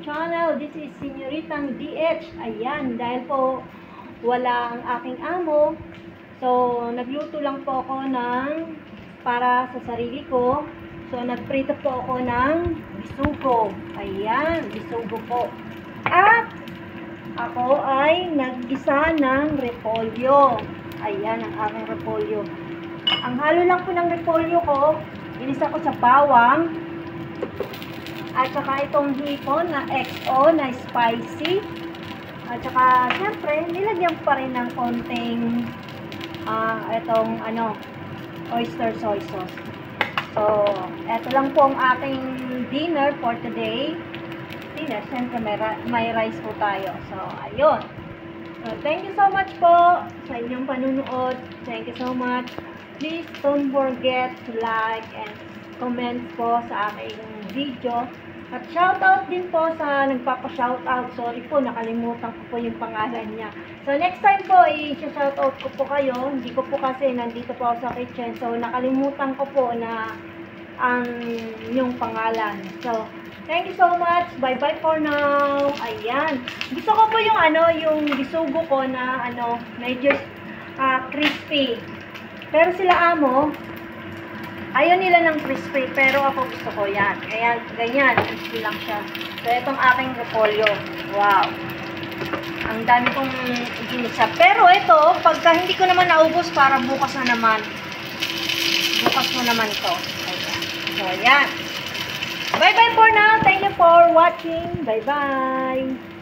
channel. This is Senyoritang DH. Ayan, dahil po wala ang aking amo, so nagluto lang po ako ng para sa sarili ko. So nagprito po ako ng bisugo. Ayan, bisugo po. At ako ay naggisa ng repolyo. Ayan ang aking repolyo. Ang halo lang po ng repolyo ko, inisa ko sa bawang at saka itong hipon na XO na spicy. At saka syempre nilagyan pa rin ng konting itong oyster soy sauce. So, eto lang po ang ating dinner for today. Dinner, syempre may rice po tayo. So, ayun. So, thank you so much po sa inyong panunood. Thank you so much. Please don't forget to like and comment po sa aking video. At shoutout din po sa nagpapa-shoutout. Sorry po, nakalimutan ko po yung pangalan niya. So, next time po, i-shoutout ko po kayo. Hindi ko po kasi nandito po ako sa kitchen. So, nakalimutan ko po na ang yung pangalan. So, thank you so much. Bye-bye for now. Ayan. Gusto ko po yung yung bisugo ko na medyo crispy. Pero sila amo, ayaw nila ng crispy, pero ako gusto ko yan. Kaya, ganyan, crispy lang siya. So, itong aking repolyo. Wow! Ang dami kong ginisa. Pero ito, pagka hindi ko naman naubos, para bukas na naman. Bukas mo naman ito. Ayan. So, ayan. Bye-bye for now. Thank you for watching. Bye-bye.